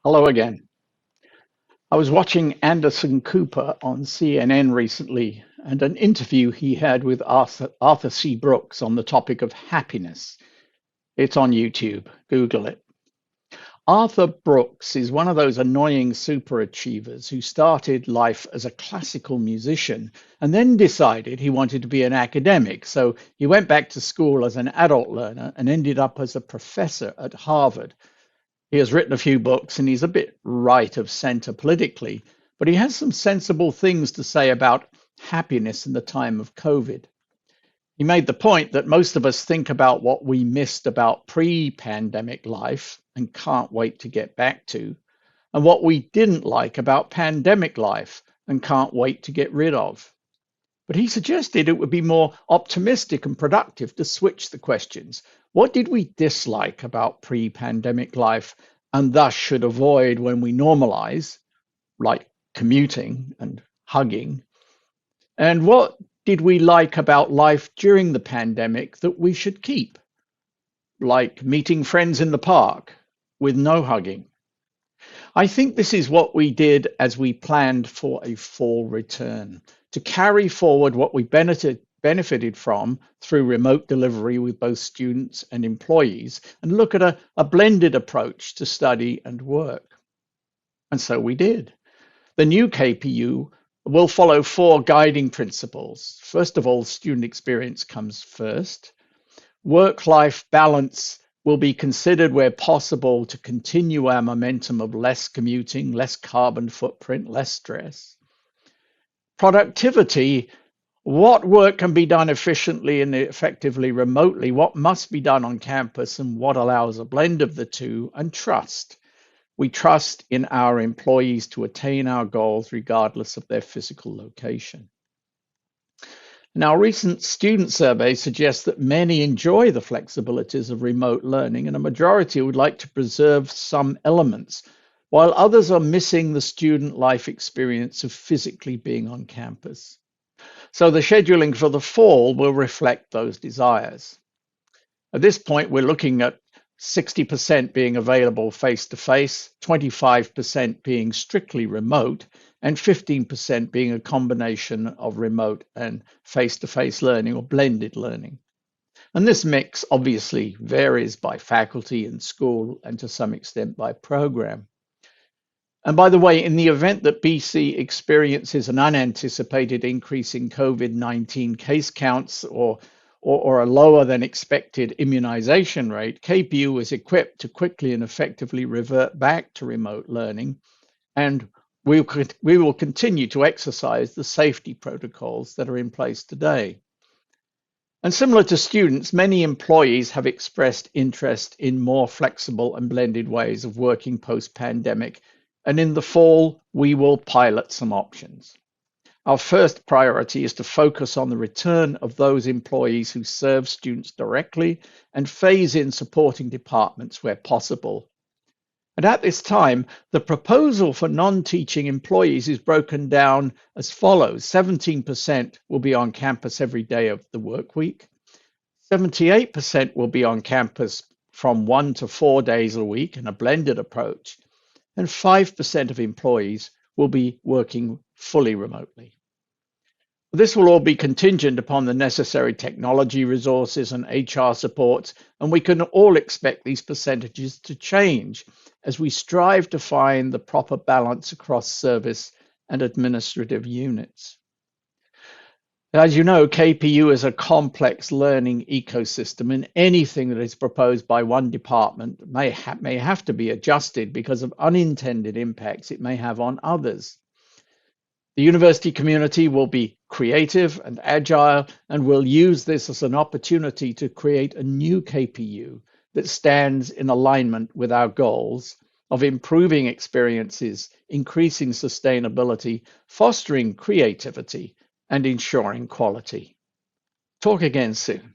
Hello again. I was watching Anderson Cooper on CNN recently and an interview he had with Arthur C. Brooks on the topic of happiness. It's on YouTube. Google it. Arthur Brooks is one of those annoying superachievers who started life as a classical musician and then decided he wanted to be an academic. So he went back to school as an adult learner and ended up as a professor at Harvard. He has written a few books and he's a bit right of center politically, but he has some sensible things to say about happiness in the time of COVID. He made the point that most of us think about what we missed about pre pandemic life and can't wait to get back to, and what we didn't like about pandemic life and can't wait to get rid of. But he suggested it would be more optimistic and productive to switch the questions. What did we dislike about pre pandemic life and thus should avoid when we normalize, like commuting and hugging? And what did we like about life during the pandemic that we should keep, like meeting friends in the park with no hugging? I think this is what we did as we planned for a fall return, to carry forward what we benefited from through remote delivery with both students and employees, and look at a blended approach to study and work. And so we did. The new KPU will follow four guiding principles. First of all, student experience comes first. Work-life balance will be considered where possible to continue our momentum of less commuting, less carbon footprint, less stress. Productivity, what work can be done efficiently and effectively remotely, what must be done on campus, and what allows a blend of the two, and trust. We trust in our employees to attain our goals regardless of their physical location. Now, recent student surveys suggest that many enjoy the flexibilities of remote learning, and a majority would like to preserve some elements, while others are missing the student life experience of physically being on campus. So the scheduling for the fall will reflect those desires. At this point, we're looking at 60% being available face-to-face, 25% being strictly remote, and 15% being a combination of remote and face-to-face learning or blended learning. And this mix obviously varies by faculty and school and to some extent by program. And by the way, in the event that BC experiences an unanticipated increase in COVID-19 case counts or a lower than expected immunization rate, KPU is equipped to quickly and effectively revert back to remote learning, and we will continue to exercise the safety protocols that are in place today. And similar to students, many employees have expressed interest in more flexible and blended ways of working post-pandemic, and in the fall, we will pilot some options. Our first priority is to focus on the return of those employees who serve students directly and phase in supporting departments where possible. And at this time, the proposal for non-teaching employees is broken down as follows. 17% will be on campus every day of the work week. 78% will be on campus from 1 to 4 days a week in a blended approach. And 5% of employees will be working fully remotely. This will all be contingent upon the necessary technology resources and HR support, and we can all expect these percentages to change as we strive to find the proper balance across service and administrative units. As you know, KPU is a complex learning ecosystem, and anything that is proposed by one department may have to be adjusted because of unintended impacts it may have on others. The university community will be creative and agile and will use this as an opportunity to create a new KPU that stands in alignment with our goals of improving experiences, increasing sustainability, fostering creativity, and ensuring quality. Talk again soon.